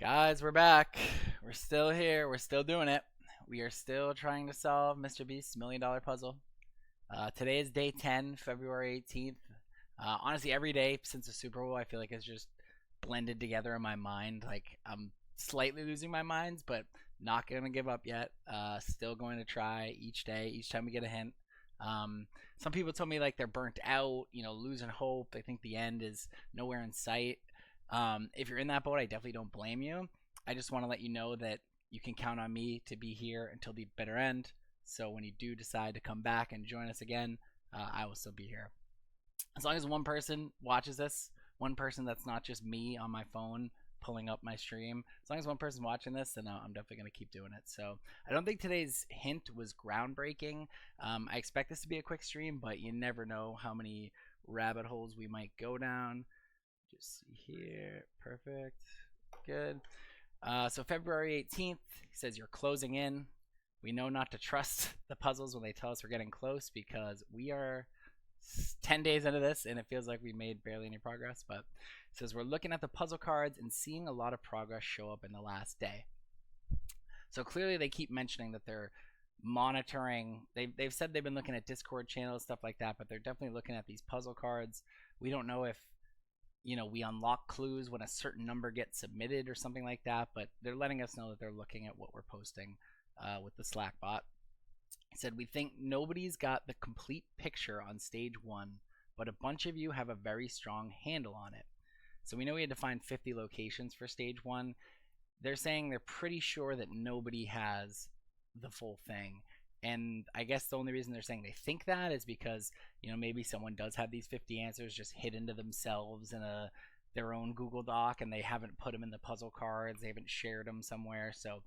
Guys, we're back. We're still here. We're still doing it. We are still trying to solve Mr. Beast's $1 million puzzle. Today is day 10, February 18th. Honestly, every day since the Super Bowl, I feel like it's just blended together in my mind. Like, I'm slightly losing my mind, but not going to give up yet. Still going to try each day, each time we get a hint. Some people told me like they're burnt out, losing hope. They think the end is nowhere in sight. If you're in that boat, I definitely don't blame you. I just want to let you know that you can count on me to be here until the bitter end. So when you do decide to come back and join us again, I will still be here. As long as one person watches this, one person that's not just me on my phone pulling up my stream, as long as one person watching this, then I'm definitely going to keep doing it. So I don't think today's hint was groundbreaking. I expect this to be a quick stream, but you never know how many rabbit holes we might go down. Just see here. Perfect. Good. So February 18th, he says you're closing in. We know not to trust the puzzles when they tell us we're getting close because we are 10 days into this and it feels like we made barely any progress. But it says we're looking at the puzzle cards and seeing a lot of progress show up in the last day. So clearly they keep mentioning that they're monitoring. They've said they've been looking at Discord channels, stuff like that, but they're definitely looking at these puzzle cards. We don't know if we unlock clues when a certain number gets submitted or something like that, but they're letting us know that they're looking at what we're posting with the Slack bot. He said, we think nobody's got the complete picture on stage one, but a bunch of you have a very strong handle on it. So we know we had to find 50 locations for stage one. They're saying they're pretty sure that nobody has the full thing. And I guess the only reason they're saying they think that is because, maybe someone does have these 50 answers just hidden to themselves in their own Google Doc and they haven't put them in the puzzle cards. They haven't shared them somewhere. So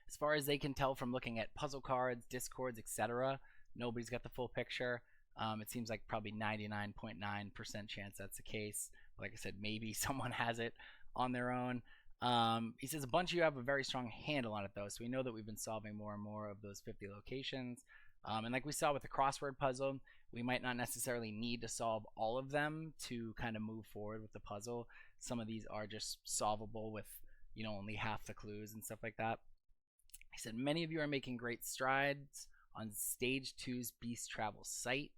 as far as they can tell from looking at puzzle cards, Discords, etc., nobody's got the full picture. It seems like probably 99.9% chance that's the case. Like I said, maybe someone has it on their own. He says a bunch of you have a very strong handle on it, though, so we know that we've been solving more and more of those 50 locations. And like we saw with the crossword puzzle, we might not necessarily need to solve all of them to kind of move forward with the puzzle. Some of these are just solvable with, only half the clues and stuff like that. He said, many of you are making great strides on Stage two's Beast Travel site.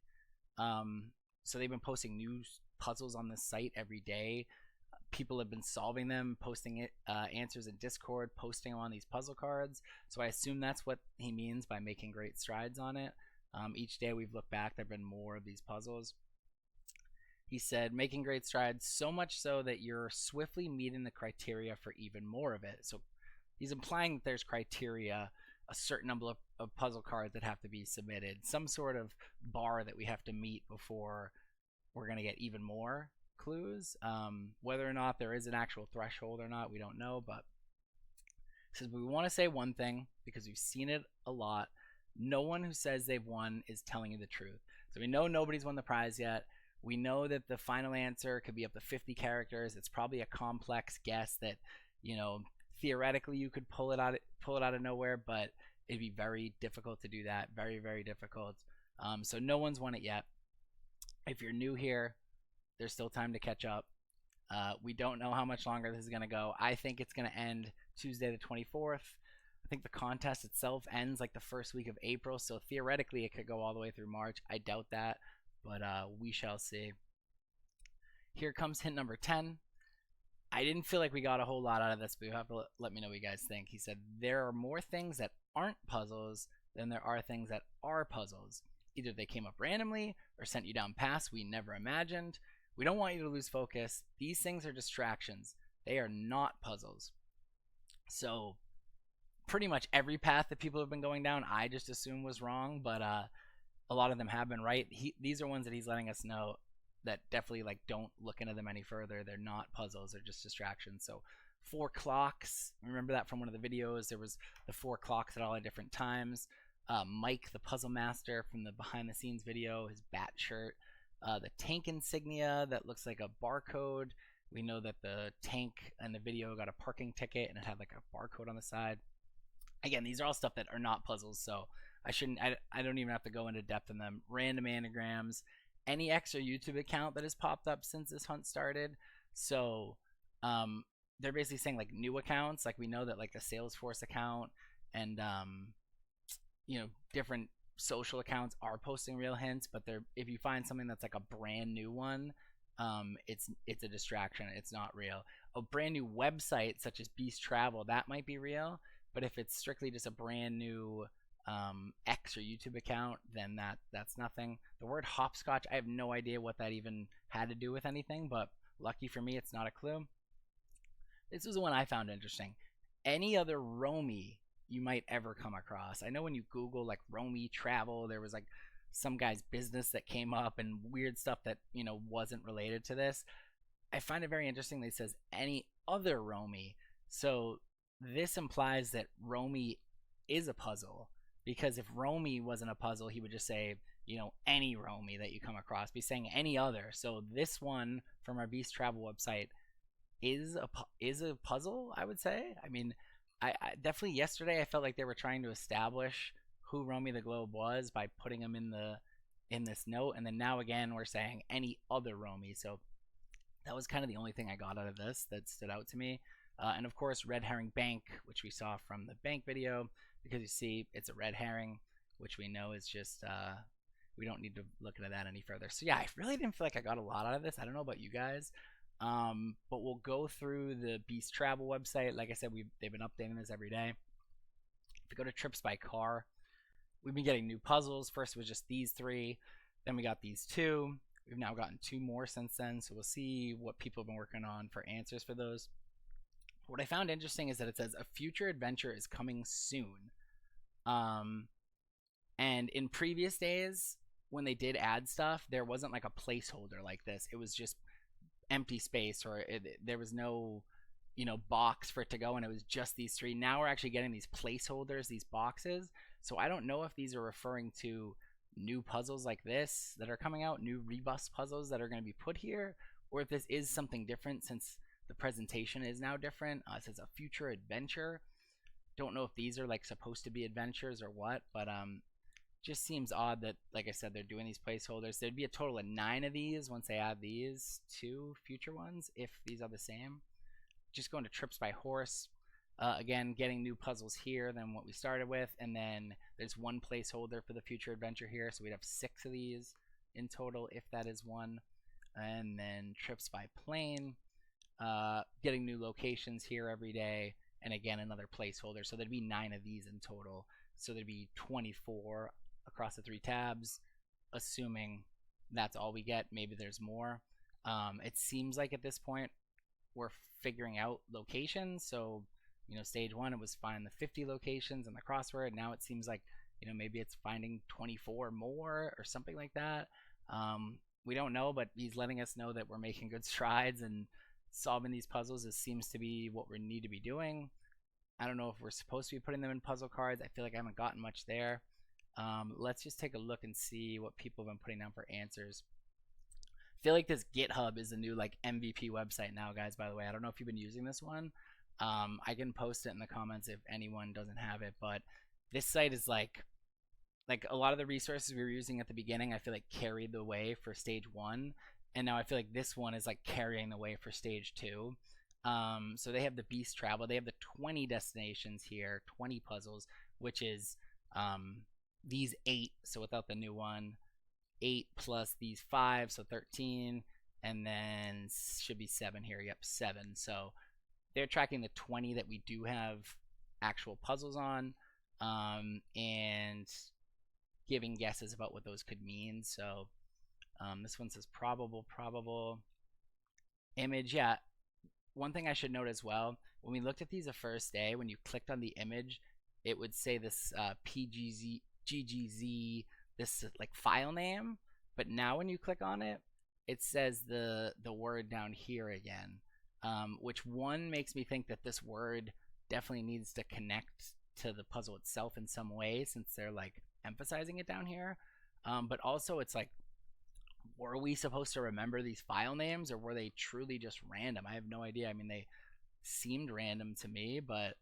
So they've been posting new puzzles on this site every day. People have been solving them, posting it, answers in Discord, posting them on these puzzle cards. So I assume that's what he means by making great strides on it. Each day we've looked back, there have been more of these puzzles. He said, making great strides, so much so that you're swiftly meeting the criteria for even more of it. So he's implying that there's criteria, a certain number of puzzle cards that have to be submitted, some sort of bar that we have to meet before we're going to get even more clues. Whether or not there is an actual threshold or not, we don't know, but says we want to say one thing because we've seen it a lot. No one who says they've won is telling you the truth. So we know nobody's won the prize yet. We know that the final answer could be up to 50 characters. It's probably a complex guess that, theoretically you could pull it out of nowhere, but it'd be very difficult to do that. Very, very difficult. So no one's won it yet. If you're new here, there's still time to catch up. We don't know how much longer this is going to go. I think it's going to end Tuesday the 24th. I think the contest itself ends like the first week of April, so theoretically it could go all the way through March. I doubt that, but we shall see. Here comes hint number 10. I didn't feel like we got a whole lot out of this, but you have to let me know what you guys think. He said, there are more things that aren't puzzles than there are things that are puzzles. Either they came up randomly or sent you down paths we never imagined. We don't want you to lose focus. These things are distractions. They are not puzzles. So pretty much every path that people have been going down, I just assume was wrong, but a lot of them have been right. These are ones that he's letting us know that definitely like don't look into them any further. They're not puzzles. They're just distractions. So 4 clocks. Remember that from one of the videos? There was the 4 clocks at all at different times. Mike, the puzzle master from the behind the scenes video, his bat shirt. The tank insignia that looks like a barcode. We know that the tank in the video got a parking ticket and it had like a barcode on the side. Again, these are all stuff that are not puzzles, so I don't even have to go into depth in them. Random anagrams, any extra YouTube account that has popped up since this hunt started. So they're basically saying like new accounts. Like we know that like the Salesforce account and different social accounts are posting real hints, but they're if you find something that's like a brand new one, it's a distraction. It's not real. A brand new website such as Beast Travel, that might be real, but if it's strictly just a brand new X or YouTube account, then that's nothing. The word hopscotch, I have no idea what that even had to do with anything, but lucky for me, it's not a clue. This was the one I found interesting. Any other Romy you might ever come across? I know when you Google like Romy travel, there was like some guy's business that came up and weird stuff that wasn't related to this. I find it very interesting that it says any other Romy. So this implies that Romy is a puzzle, because if Romy wasn't a puzzle, he would just say, any Romy that you come across. Be saying any other. So this one from our Beast Travel website is a puzzle, I would say. I mean, I definitely yesterday I felt like they were trying to establish who Romy the Globe was by putting him in this note, and then now again we're saying any other Romy. So that was kind of the only thing I got out of this that stood out to me. And of course, Red Herring Bank, which we saw from the bank video, because you see it's a red herring, which we know is just we don't need to look into that any further. So yeah, I really didn't feel like I got a lot out of this. I don't know about you guys. But we'll go through the Beast Travel website. Like I said, they've been updating this every day. If you go to trips by car, we've been getting new puzzles. First was just these 3, then we got these 2. We've now gotten 2 more since then, so we'll see what people have been working on for answers for those. What I found interesting is that it says a future adventure is coming soon. And in previous days, when they did add stuff, there wasn't like a placeholder like this. It was just empty space, or there was no box for it to go, and it was just these 3. Now we're actually getting these placeholders, these boxes. So I don't know if these are referring to new puzzles like this that are coming out, new rebus puzzles that are going to be put here, or if this is something different since the presentation is now different. It says a future adventure. Don't know if these are like supposed to be adventures or what, but just seems odd that, like I said, they're doing these placeholders. There'd be a total of 9 of these once they add these 2 future ones, if these are the same. Just going to trips by horse. Again, getting new puzzles here than what we started with, and then there's 1 placeholder for the future adventure here, so we'd have 6 of these in total if that is one. And then trips by plane, getting new locations here every day, and again another placeholder, so there'd be 9 of these in total, so there'd be 24 across the 3 tabs, assuming that's all we get. Maybe there's more. It seems like at this point we're figuring out locations. So stage 1 it was find the 50 locations in the crossword. Now it seems like maybe it's finding 24 more or something like that. We don't know, but he's letting us know that we're making good strides and solving these puzzles. This seems to be what we need to be doing. I don't know if we're supposed to be putting them in puzzle cards. I feel like I haven't gotten much there. Let's just take a look and see what people have been putting down for answers. I feel like this GitHub is the new like MVP website now, guys, by the way. I don't know if you've been using this one. I can post it in the comments if anyone doesn't have it, but this site is like a lot of the resources we were using at the beginning, I feel like carried the way for stage 1, and now I feel like this one is like carrying the way for stage 2. So they have the Beast Travel. They have the 20 destinations here, 20 puzzles, which is these 8, so without the new one, 8 plus these 5, so 13, and then should be 7 here. Yep, 7. So they're tracking the 20 that we do have actual puzzles on, and giving guesses about what those could mean. So this one says probable image. Yeah, one thing I should note as well, when we looked at these the first day, when you clicked on the image, it would say this GGZ, this like file name, but now when you click on it, it says the word down here again, which one makes me think that this word definitely needs to connect to the puzzle itself in some way, since they're like emphasizing it down here. But also it's like, were we supposed to remember these file names, or were they truly just random? I have no idea. I mean, they seemed random to me, but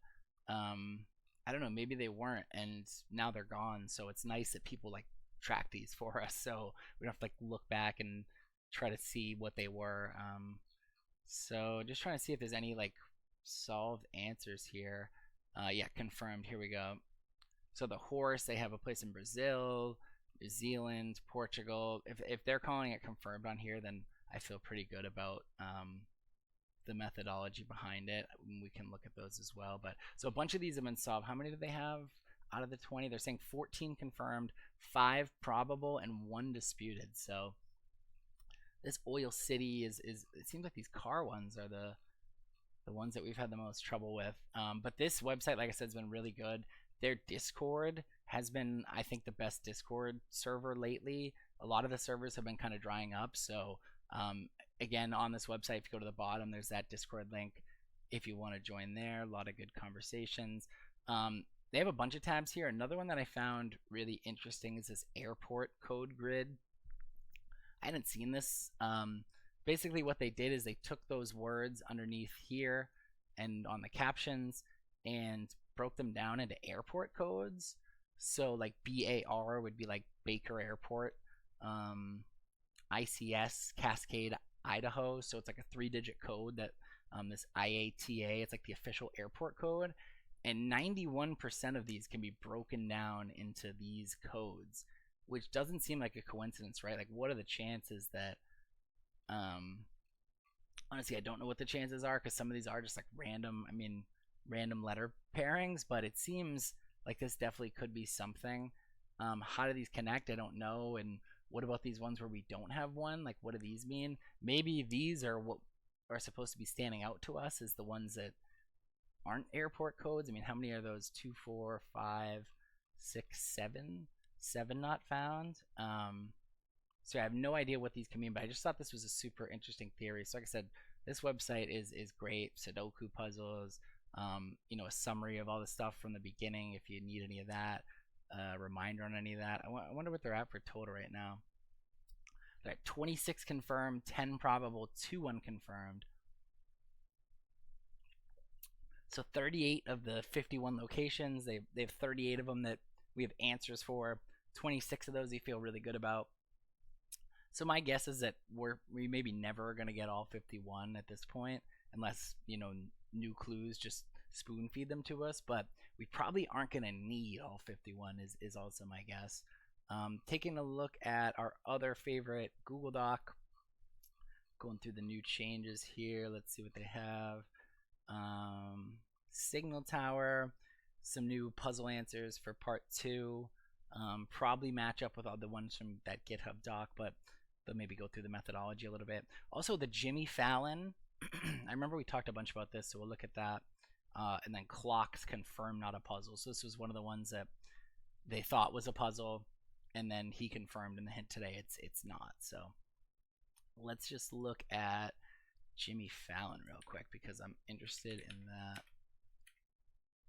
I don't know, maybe they weren't, and now they're gone. So it's nice that people like track these for us, so we don't have to like look back and try to see what they were. So just trying to see if there's any like solved answers here. Yeah, confirmed. Here we go. So the horse, they have a place in Brazil, New Zealand, Portugal. If they're calling it confirmed on here, then I feel pretty good about the methodology behind it. We can look at those as well. But so a bunch of these have been solved. How many do they have out of the 20? They're saying 14 confirmed, 5 probable, and 1 disputed. So this Oil City is it seems like these car ones are the ones that we've had the most trouble with. But this website, like I said, has been really good. Their Discord has been, I think, the best Discord server lately. A lot of the servers have been kind of drying up. So again, on this website, if you go to the bottom, there's that Discord link if you want to join there. A lot of good conversations. They have a bunch of tabs here. Another one that I found really interesting is this airport code grid. I hadn't seen this. Basically what they did is they took those words underneath here and on the captions and broke them down into airport codes. So like BAR would be like Baker Airport, ICS Cascade, Idaho. So it's like a 3-digit code that this IATA, it's like the official airport code. And 91% of these can be broken down into these codes, which doesn't seem like a coincidence, right? Like, what are the chances that honestly, I don't know what the chances are, because some of these are just like random letter pairings, but it seems like this definitely could be something. How do these connect? I don't know. And what about these ones where we don't have one? Like, what do these mean? Maybe these are what are supposed to be standing out to us as the ones that aren't airport codes. I mean, how many are those? 2, 4, 5, 6, 7 not found. So I have no idea what these can mean, but I just thought this was a super interesting theory. So like I said, this website is great. Sudoku puzzles, you know, a summary of all the stuff from the beginning if you need any of that, reminder on any of that. I wonder what they're at for total right now. They're at 26 confirmed, 10 probable, 2 unconfirmed. So 38 of the 51 locations, they have 38 of them that we have answers for. 26 of those we feel really good about. So my guess is that we maybe never going to get all 51 at this point, unless, you know, new clues just spoon feed them to us. But we probably aren't going to need all 51 is also my guess. Taking a look at our other favorite Google Doc, going through the new changes here. Let's see what they have. Signal Tower, some new puzzle answers for part 2. Probably match up with all the ones from that GitHub doc, but they'll maybe go through the methodology a little bit. Also, the Jimmy Fallon, I remember we talked a bunch about this, so we'll look at that. And then clocks confirmed not a puzzle. So this was one of the ones that they thought was a puzzle, and then he confirmed in the hint today it's not. So let's just look at Jimmy Fallon real quick, because I'm interested in that.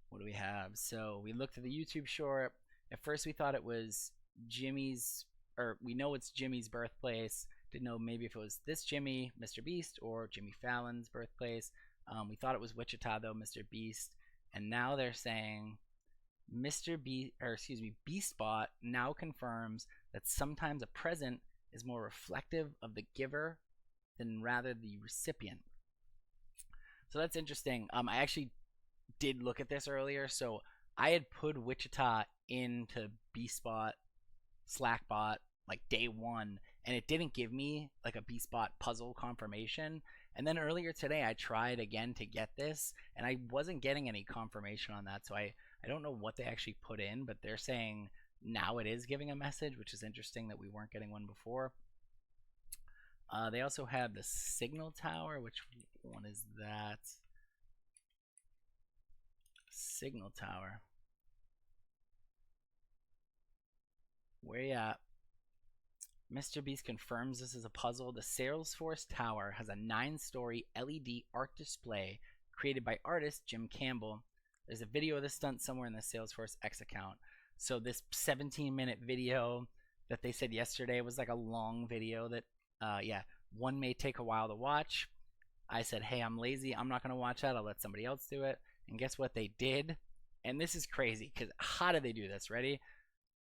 What do we have? So we looked at the YouTube short. At first we thought it was Jimmy's, or we know it's Jimmy's birthplace. Didn't know maybe if it was this Jimmy, Mr. Beast, or Jimmy Fallon's birthplace. We thought it was Wichita though, Mr. Beast. And now they're saying BeastBot now confirms that sometimes a present is more reflective of the giver than rather the recipient. So that's interesting. I actually did look at this earlier. So I had put Wichita into BeastBot, Slackbot, like day 1, and it didn't give me like a BeastBot puzzle confirmation. And then earlier today I tried again to get this, and I wasn't getting any confirmation on that. So I don't know what they actually put in, but they're saying now it is giving a message, which is interesting that we weren't getting one before. They also have the Signal Tower. Which one is that? Signal Tower. Where you at? Mr. Beast confirms this is a puzzle. The Salesforce Tower has a 9-story LED art display created by artist Jim Campbell. There's a video of this stunt somewhere in the Salesforce X account. So this 17-minute video that they said yesterday was like a long video that, yeah, one may take a while to watch. I said, hey, I'm lazy. I'm not going to watch that. I'll let somebody else do it. And guess what they did? And this is crazy, because how do they do this? Ready?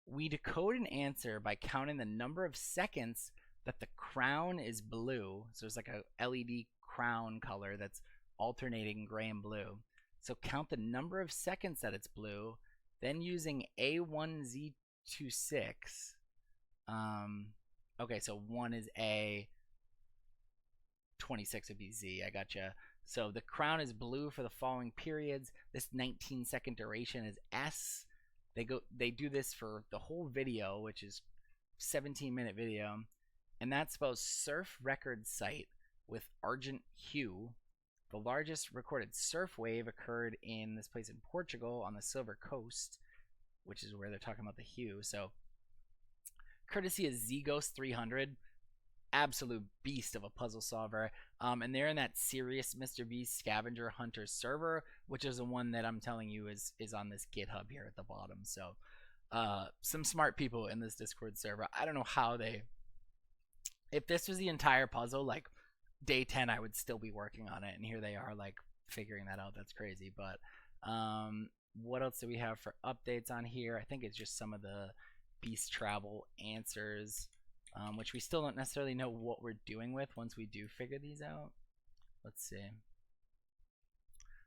We decode an answer by counting the number of seconds that the crown is blue. So there's like a LED crown color that's alternating gray and blue. So count the number of seconds that it's blue, then using A1Z26. Okay, so 1 is A, 26 would be Z. I gotcha. So the crown is blue for the following periods. This 19-second duration is S. They do this for the whole video, which is 17-minute video, and that spells surf record site with argent hue. The largest recorded surf wave occurred in this place in Portugal on the Silver Coast, which is where they're talking about the hue. So courtesy of Zghost 300, absolute beast of a puzzle solver, and they're in that serious Mr. Beast scavenger hunter server, which is the one that I'm telling you is on this GitHub here at the bottom. So some smart people in this Discord server. I don't know how they, if this was the entire puzzle, like day 10 I would still be working on it, and here they are like figuring that out. That's crazy. But what else do we have for updates on here? I think it's just some of the Beast Travel answers, which we still don't necessarily know what we're doing with once we do figure these out. Let's see.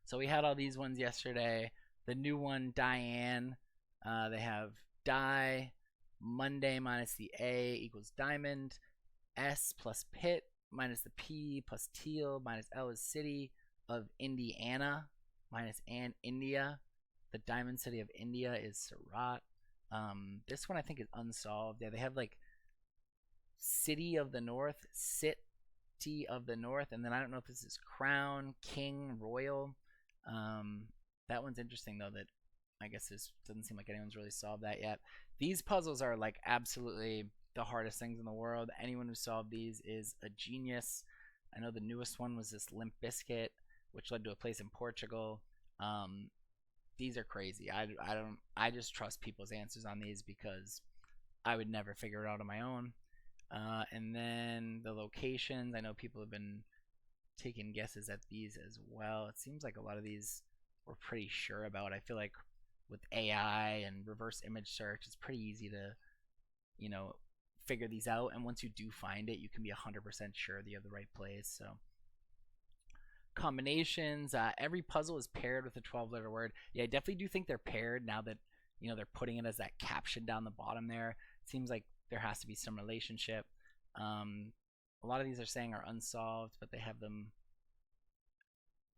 So we had all these ones yesterday. The new one, Diane, they have die, Monday minus the A equals diamond, S plus pit minus the P plus teal minus L is city of Indiana minus An India. The diamond city of India is Surat. This one I think is unsolved. Yeah, they have like city of the north, city of the north, and then I don't know if this is crown, king, royal. That one's interesting though, that I guess this doesn't seem like anyone's really solved that yet. These puzzles are like absolutely the hardest things in the world. Anyone who solved these is a genius. I know the newest one was this Limp Biscuit, which led to a place in Portugal. These are crazy. I just trust people's answers on these because I would never figure it out on my own. And then the locations, I know people have been taking guesses at these as well. It seems like a lot of these we're pretty sure about. I feel like with AI and reverse image search, it's pretty easy to, you know, figure these out. And once you do find it, you can be 100% sure that you have the right place. So combinations, every puzzle is paired with a 12-letter word. Yeah, I definitely do think they're paired now that, you know, they're putting it as that caption down the bottom there. It seems like there has to be some relationship. A lot of these are saying are unsolved, but they have them.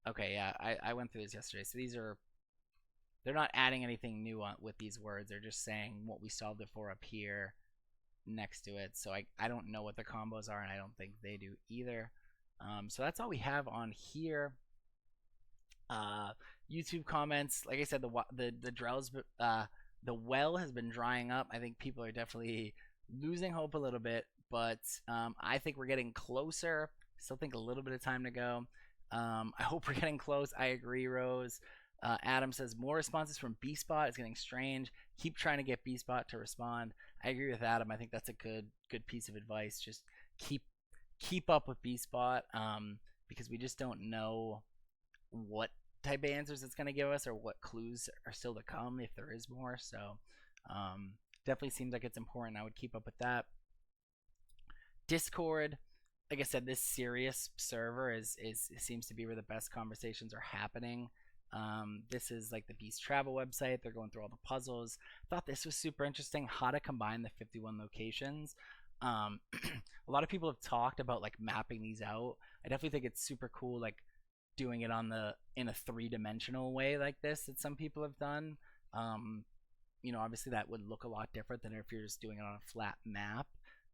Okay, yeah, I went through this yesterday. So these are, they're not adding anything new with these words. They're just saying what we solved it for up here next to it. So I don't know what the combos are, and I don't think they do either. So that's all we have on here. YouTube comments, like I said, the droughts, the well has been drying up. I think people are definitely losing hope a little bit, but I think we're getting closer. Still think a little bit of time to go. I hope we're getting close. I agree, Rose. Adam says more responses from B-Spot is getting strange. Keep trying to get B-Spot to respond. I agree with Adam. I think that's a good piece of advice. Just keep up with B-Spot, because we just don't know what type of answers it's going to give us or what clues are still to come if there is more. So definitely seems like it's important. I would keep up with that. Discord, like I said, this serious server seems to be where the best conversations are happening. This is like the Beast Travel website. They're going through all the puzzles. Thought this was super interesting, how to combine the 51 locations. A lot of people have talked about like mapping these out. I definitely think it's super cool, like doing it in a three-dimensional way like this that some people have done. You know, obviously that would look a lot different than if you're just doing it on a flat map.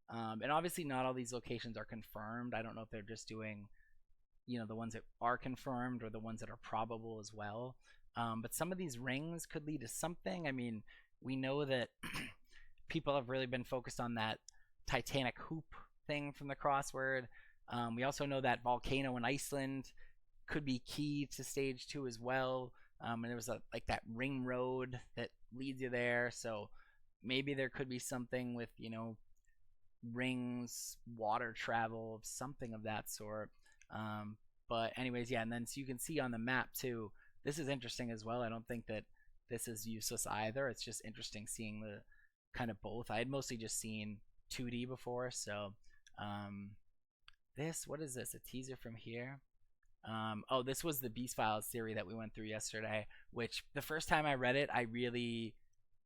And obviously not all these locations are confirmed. I don't know if they're just doing, you know, the ones that are confirmed or the ones that are probable as well. But some of these rings could lead to something. I mean, we know that people have really been focused on that Titanic hoop thing from the crossword. We also know that volcano in Iceland could be key to stage 2 as well. And there was like that ring road that leads you there. So maybe there could be something with, you know, rings, water travel, something of that sort. But anyways, yeah, and then so you can see on the map too, this is interesting as well. I don't think that this is useless either. It's just interesting seeing the kind of both. I had mostly just seen 2D before, so this, what is this, a teaser from here? Oh, this was the Beast Files theory that we went through yesterday, which the first time I read it, I really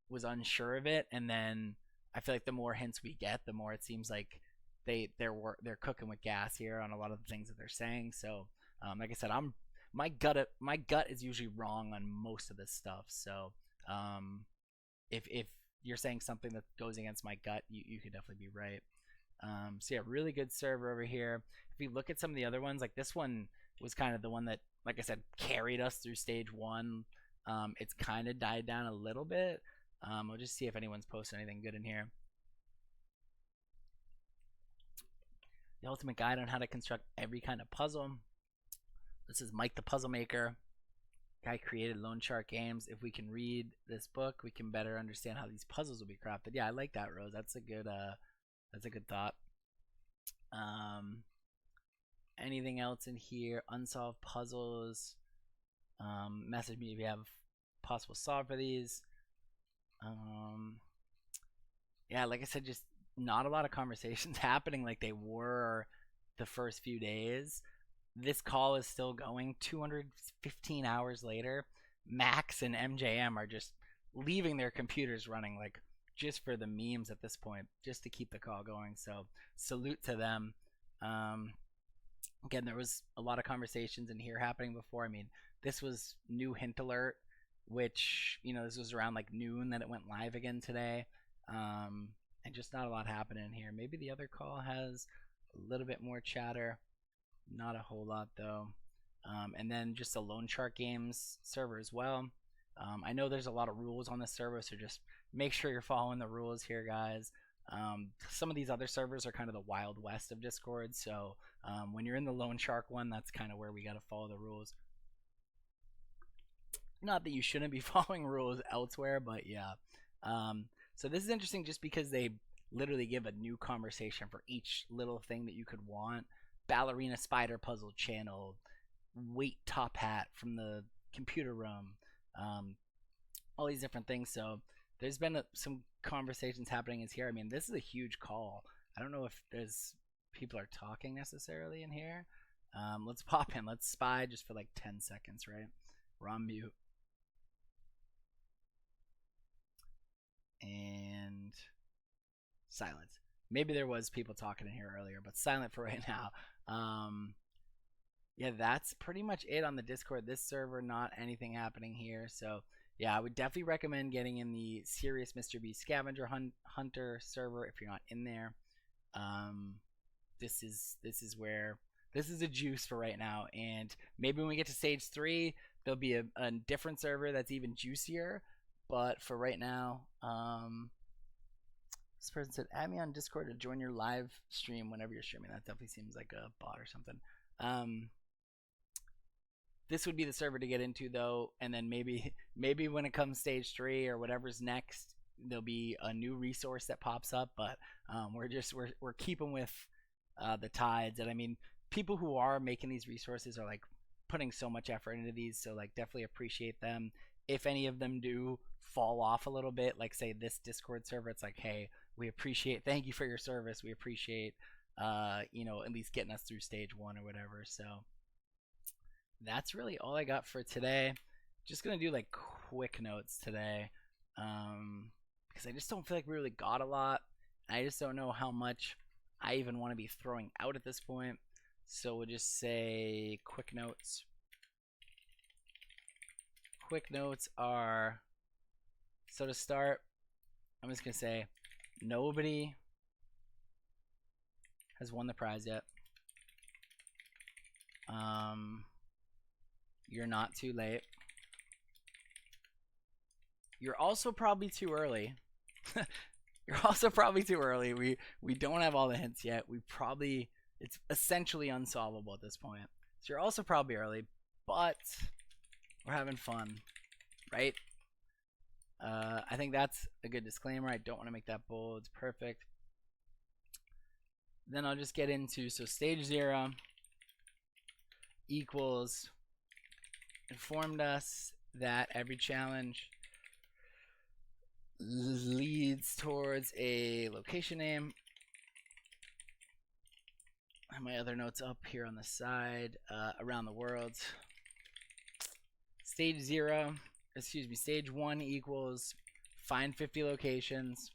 was unsure of it, and then I feel like the more hints we get, the more it seems like they're cooking with gas here on a lot of the things that they're saying. So, like I said, my gut is usually wrong on most of this stuff. So, if you're saying something that goes against my gut, you could definitely be right. So yeah, really good server over here. If we look at some of the other ones, like this one was kind of the one that, like I said, carried us through stage one. It's kind of died down a little bit. We'll just see if anyone's posted anything good in here. The ultimate guide on how to construct every kind of puzzle. This is Mike the Puzzle Maker. Guy created Lone Shark Games. If we can read this book, we can better understand how these puzzles will be crafted. Yeah, I like that, Rose. That's a good thought. Anything else in here? Unsolved puzzles. Message me if you have possible solve for these. Yeah, like I said, just not a lot of conversations happening like they were the first few days. This call is still going 215 hours later. Max and MJM are just leaving their computers running, like just for the memes at this point, just to keep the call going. So salute to them. Again, there was a lot of conversations in here happening before. I mean, this was new hint alert, which, you know, this was around like noon that it went live again today. And just not a lot happening in here. Maybe the other call has a little bit more chatter. Not a whole lot though. And then just the Lone Shark Games server as well. I know there's a lot of rules on this server, so just make sure you're following the rules here, guys. Some of these other servers are kind of the Wild West of Discord, so when you're in the Lone Shark one, that's kind of where we got to follow the rules. Not that you shouldn't be following rules elsewhere, but yeah. So this is interesting just because they literally give a new conversation for each little thing that you could want. Ballerina spider puzzle channel, weight top hat from the computer room, all these different things. So there's been some conversations happening in here. I mean, this is a huge call. I don't know if there's people are talking necessarily in here. Let's pop in. Let's spy just for like 10 seconds, right? We're on mute. And silence. Maybe there was people talking in here earlier, but silent for right now. Yeah, that's pretty much it on the Discord. This server, not anything happening here. So yeah, I would definitely recommend getting in the Serious Mr. B Scavenger Hunter server if you're not in there. This is where this is a juice for right now, and maybe when we get to stage 3, there'll be a different server that's even juicier. But for right now, this person said, add me on Discord to join your live stream whenever you're streaming. That definitely seems like a bot or something. This would be the server to get into, though, and then maybe when it comes stage 3 or whatever's next, there'll be a new resource that pops up. But we're keeping with the tides, and I mean, people who are making these resources are like putting so much effort into these, so like definitely appreciate them. If any of them do fall off a little bit, like say this Discord server, it's like, hey, we appreciate, thank you for your service, we appreciate you know, at least getting us through stage 1 or whatever. So that's really all I got for today. Just gonna do like quick notes today, because I just don't feel like we really got a lot. I just don't know how much I even want to be throwing out at this point. So we'll just say quick notes. Quick notes are, so to start, I'm just gonna say nobody has won the prize yet. You're not too late. You're also probably too early. You're also probably too early. We don't have all the hints yet. It's essentially unsolvable at this point. So you're also probably early, but we're having fun, right? I think that's a good disclaimer. I don't want to make that bold. It's perfect. Then I'll just get into, so stage 0 equals informed us that every challenge leads towards a location name. my other notes up here on the side. Around the world. Stage 1 equals find 50 locations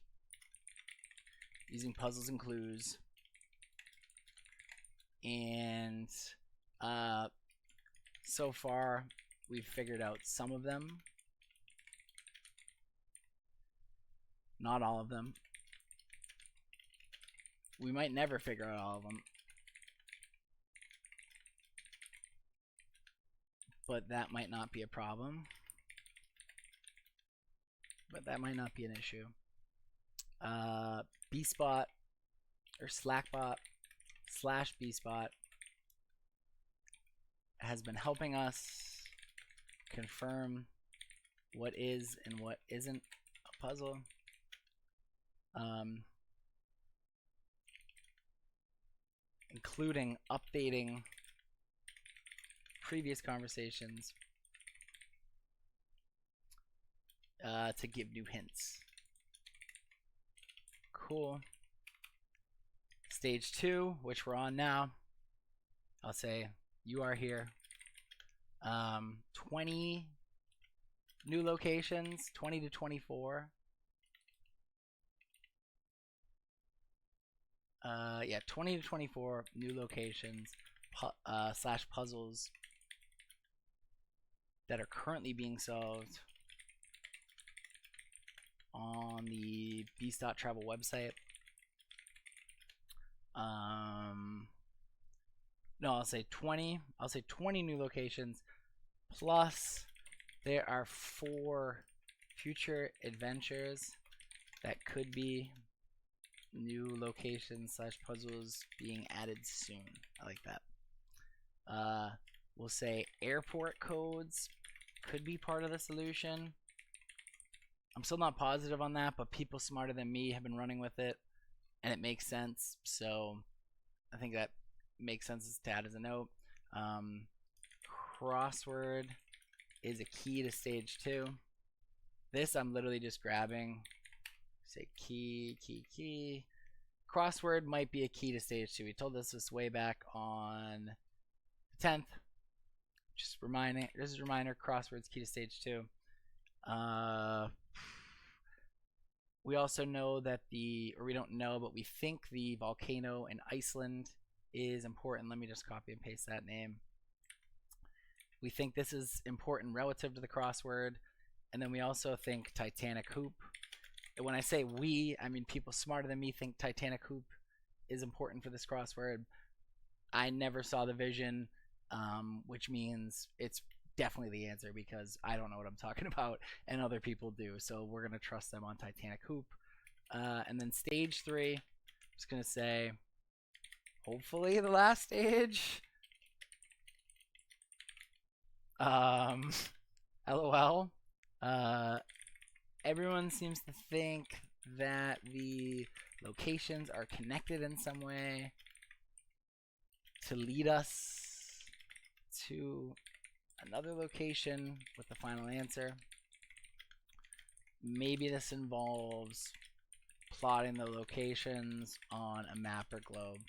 using puzzles and clues. And so far, we've figured out some of them. Not all of them. We might never figure out all of them. But that might not be a problem. But that might not be an issue. Bspot or Slackbot/Bspot has been helping us confirm what is and what isn't a puzzle. Including updating previous conversations to give new hints. Cool. Stage 2, which we're on now. I'll say you are here. 20 new locations, 20 to 24. Yeah, 20 to 24 new locations slash puzzles that are currently being solved on the Beast.travel website. No, I'll say 20. I'll say 20 new locations, plus there are 4 future adventures that could be new locations slash puzzles being added soon. I like that. We'll say airport codes could be part of the solution. I'm still not positive on that, but people smarter than me have been running with it, and it makes sense. So I think that makes sense to add as a note. Crossword is a key to stage 2. This I'm literally just grabbing. Say key. Crossword might be a key to stage 2. He told us this way back on the 10th. Just reminding. This is a reminder. Crossword's key to stage 2. We also know that we don't know, but we think the volcano in Iceland is important. Let me just copy and paste that name. We think this is important relative to the crossword, and then we also think Titanic Hoop. And when I say we, I mean people smarter than me think Titanic Hoop is important for this crossword. I never saw the vision, which means it's definitely the answer because I don't know what I'm talking about and other people do. So we're going to trust them on Titanic Hoop. And then stage 3, I'm just going to say, hopefully the last stage. LOL. Everyone seems to think that the locations are connected in some way to lead us to another location with the final answer. Maybe this involves plotting the locations on a map or globe.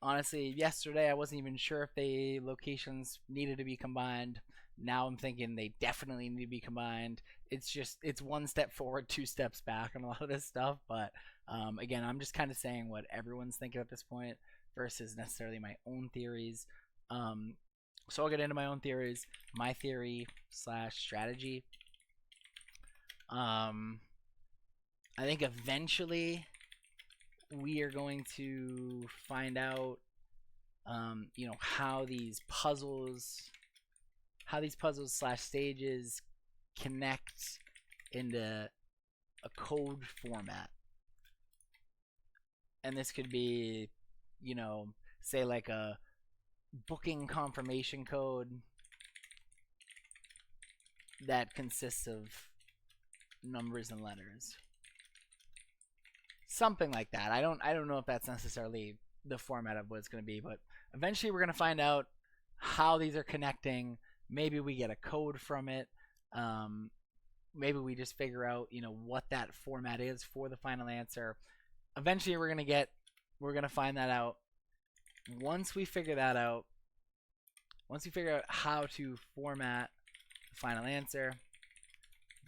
Honestly, yesterday I wasn't even sure if the locations needed to be combined. Now I'm thinking they definitely need to be combined. It's one step forward, 2 steps back on a lot of this stuff. But again, I'm just kind of saying what everyone's thinking at this point versus necessarily my own theories. So I'll get into my own theories. My theory / strategy. I think eventually we are going to find out, how these puzzles / stages connect into a code format. And this could be, say like a booking confirmation code that consists of numbers and letters. Something like that. I don't know if that's necessarily the format of what it's going to be, but eventually we're going to find out how these are connecting. Maybe we get a code from it. Maybe we just figure out, what that format is for the final answer. Eventually we're going to get we're going to find that out. Once we figure that out, once we figure out how to format the final answer,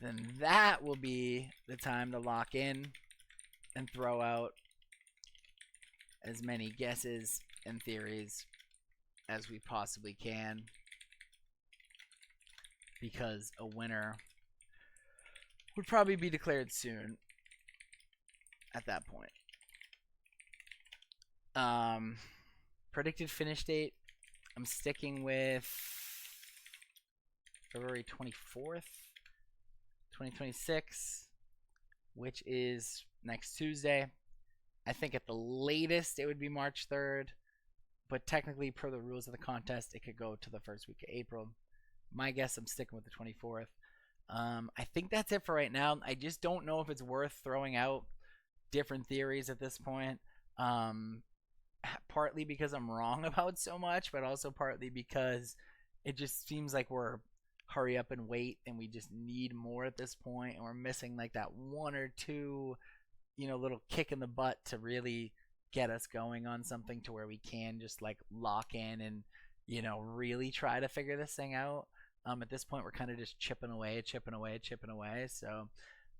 then that will be the time to lock in and throw out as many guesses and theories as we possibly can, because a winner would probably be declared soon at that point. Predicted finish date, I'm sticking with February 24th, 2026, which is next Tuesday. I think at the latest it would be March 3rd, but technically per the rules of the contest, it could go to the first week of April. My guess, I'm sticking with the 24th. I think that's it for right now. I just don't know if it's worth throwing out different theories at this point. Partly because I'm wrong about so much, but also partly because it just seems like we're hurry up and wait, and we just need more at this point, and we're missing like that one or two, little kick in the butt to really get us going on something to where we can just like lock in and really try to figure this thing out. At this point, we're kind of just chipping away. So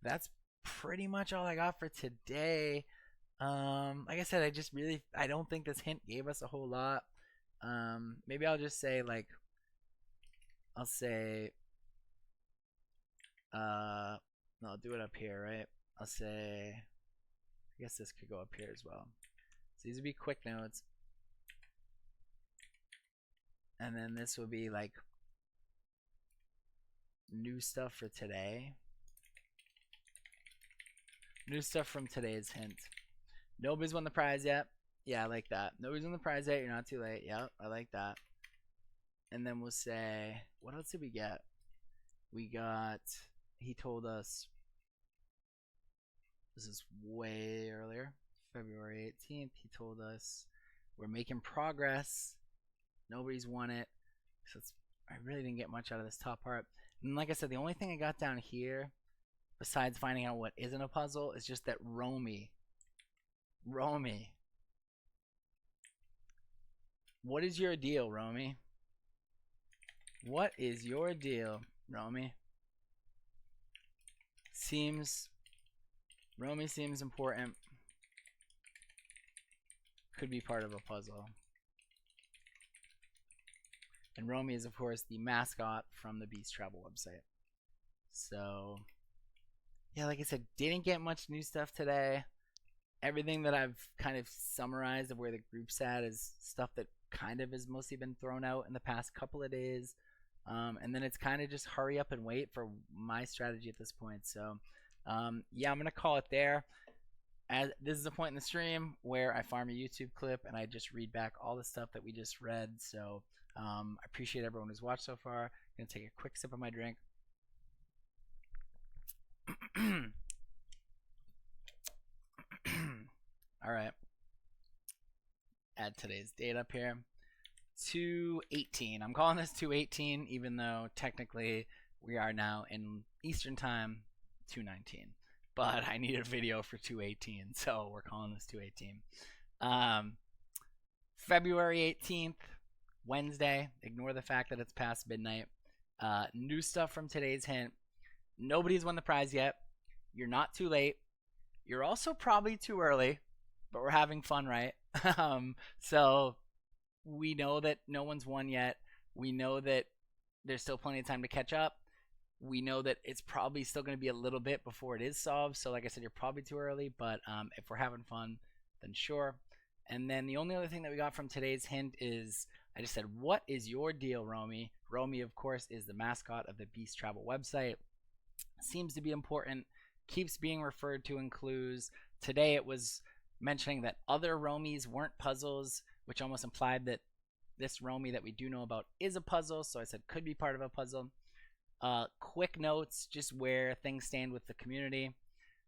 that's pretty much all I got for today. Like I said, I don't think this hint gave us a whole lot. Maybe I'll just say no, I'll do it up here, right? I'll say, I guess this could go up here as well. So these would be quick notes. And then this will be like new stuff for today. New stuff from today's hint. Nobody's won the prize yet. Yeah, I like that. Nobody's won the prize yet. You're not too late. Yep, I like that. And then we'll say, what else did we get? We got, he told us, this is way earlier, February 18th. He told us we're making progress. Nobody's won it. So I really didn't get much out of this top part. And like I said, the only thing I got down here, besides finding out what isn't a puzzle, is just that Romy. What is your deal, Romy? What is your deal, Romy? Romy seems important. Could be part of a puzzle. And Romy is, of course, the mascot from the Beast Travel website. So, yeah, like I said, didn't get much new stuff today. Everything that I've kind of summarized of where the group's at is stuff that kind of has mostly been thrown out in the past couple of days. And then it's kind of just hurry up and wait for my strategy at this point. So, yeah, I'm going to call it there. This is a point in the stream where I farm a YouTube clip and I just read back all the stuff that we just read. So, I appreciate everyone who's watched so far. I'm going to take a quick sip of my drink. All right. Add today's date up here. 2:18. I'm calling this 2:18, even though technically we are now in Eastern Time, 2:19. But I need a video for 2:18, so we're calling this 2:18. February 18th, Wednesday. Ignore the fact that it's past midnight. New stuff from today's hint. Nobody's won the prize yet. You're not too late. You're also probably too early, but we're having fun, right? So we know that no one's won yet. We know that there's still plenty of time to catch up. We know that it's probably still going to be a little bit before it is solved. So like I said, you're probably too early, but if we're having fun, then sure. And then the only other thing that we got from today's hint is I just said, what is your deal, Romy? Romy, of course, is the mascot of the Beast Travel website. Seems to be important. Keeps being referred to in clues. Today it was mentioning that other Romies weren't puzzles, which almost implied that this Romy that we do know about is a puzzle. So I said could be part of a puzzle. Quick notes, just where things stand with the community.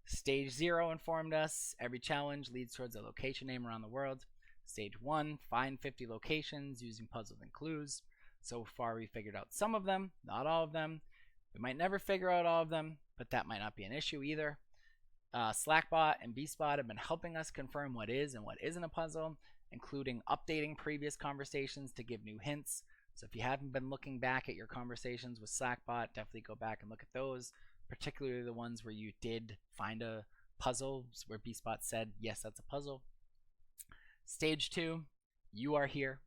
Stage 0 informed us every challenge leads towards a location name around the world. Stage 1, find 50 locations using puzzles and clues. So far we figured out some of them, not all of them. We might never figure out all of them, but that might not be an issue either. Slackbot and BSpot have been helping us confirm what is and what isn't a puzzle, including updating previous conversations to give new hints. So if you haven't been looking back at your conversations with Slackbot, definitely go back and look at those, particularly the ones where you did find a puzzle, where BSpot said, yes, that's a puzzle. Stage 2, you are here.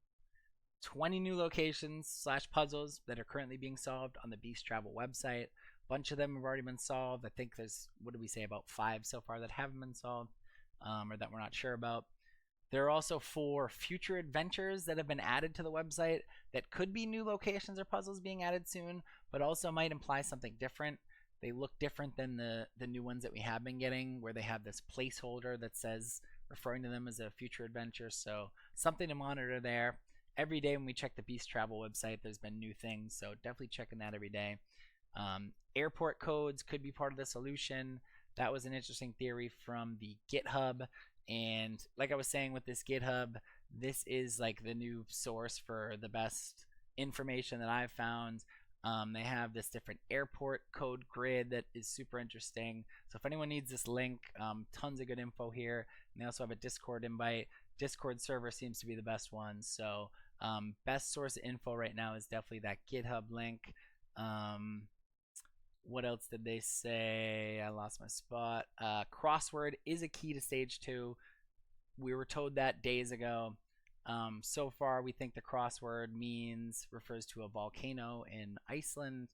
20 new locations / puzzles that are currently being solved on the Beast Travel website. A bunch of them have already been solved. I think there's, what do we say, about 5 so far that haven't been solved, or that we're not sure about. There are also 4 future adventures that have been added to the website that could be new locations or puzzles being added soon, but also might imply something different. They look different than the new ones that we have been getting, where they have this placeholder that says, referring to them as a future adventure. So something to monitor there. Every day when we check the Beast Travel website, there's been new things, so definitely checking that every day. Airport codes could be part of the solution. That was an interesting theory from the GitHub. And like I was saying with this GitHub, this is like the new source for the best information that I've found. They have this different airport code grid that is super interesting. So if anyone needs this link, tons of good info here. And they also have a Discord invite. Discord server seems to be the best one. So best source of info right now is definitely that GitHub link. What else did they say? I lost my spot. Crossword is a key to stage 2. We were told that days ago. So far, we think the crossword refers to a volcano in Iceland,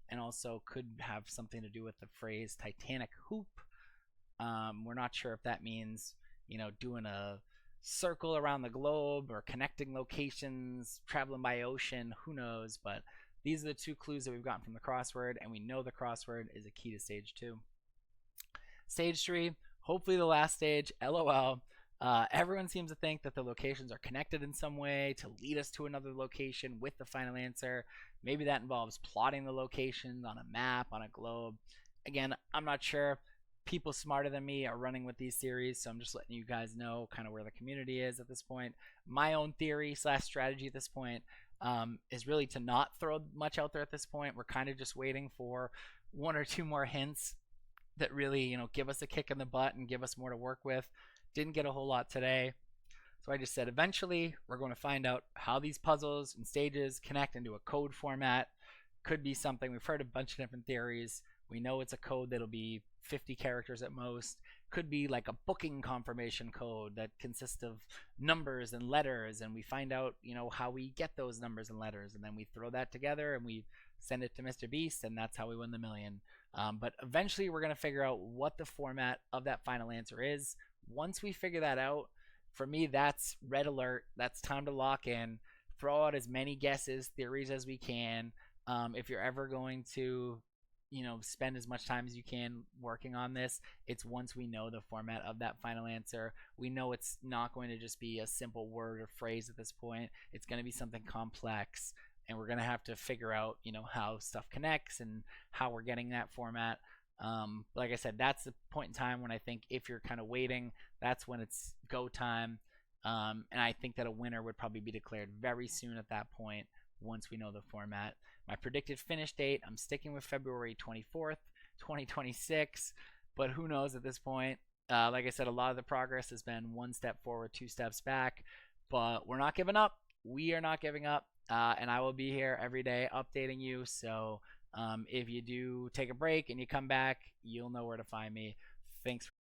and also could have something to do with the phrase Titanic hoop. We're not sure if that means, doing a circle around the globe or connecting locations, traveling by ocean, who knows, but these are the 2 clues that we've gotten from the crossword, and we know the crossword is a key to stage 2. Stage 3, hopefully the last stage, LOL. Everyone seems to think that the locations are connected in some way to lead us to another location with the final answer. Maybe that involves plotting the locations on a map, on a globe. Again, I'm not sure. People smarter than me are running with these theories, so I'm just letting you guys know kind of where the community is at this point. My own theory / strategy at this point is really to not throw much out there at this point. We're kind of just waiting for 1 or 2 more hints that really, give us a kick in the butt and give us more to work with. Didn't get a whole lot today. So I just said eventually we're going to find out how these puzzles and stages connect into a code format. Could be something. We've heard a bunch of different theories. We know it's a code that'll be 50 characters at most. Could be like a booking confirmation code that consists of numbers and letters, and we find out, how we get those numbers and letters, and then we throw that together and we send it to Mr. Beast, and that's how we win the million. But eventually we're going to figure out what the format of that final answer is. Once we figure that out, for me, that's red alert. That's time to lock in. Throw out as many guesses, theories as we can. If you're ever going to, spend as much time as you can working on this, it's once we know the format of that final answer. We know it's not going to just be a simple word or phrase at this point. It's going to be something complex, and we're going to have to figure out, how stuff connects and how we're getting that format. Like I said, that's the point in time when I think if you're kind of waiting, that's when it's go time. And I think that a winner would probably be declared very soon at that point once we know the format. My predicted finish date, I'm sticking with February 24th, 2026, but who knows at this point. Like I said, a lot of the progress has been 1 step forward, 2 steps back, but we're not giving up. We are not giving up, and I will be here every day updating you. So if you do take a break and you come back, you'll know where to find me. Thanks.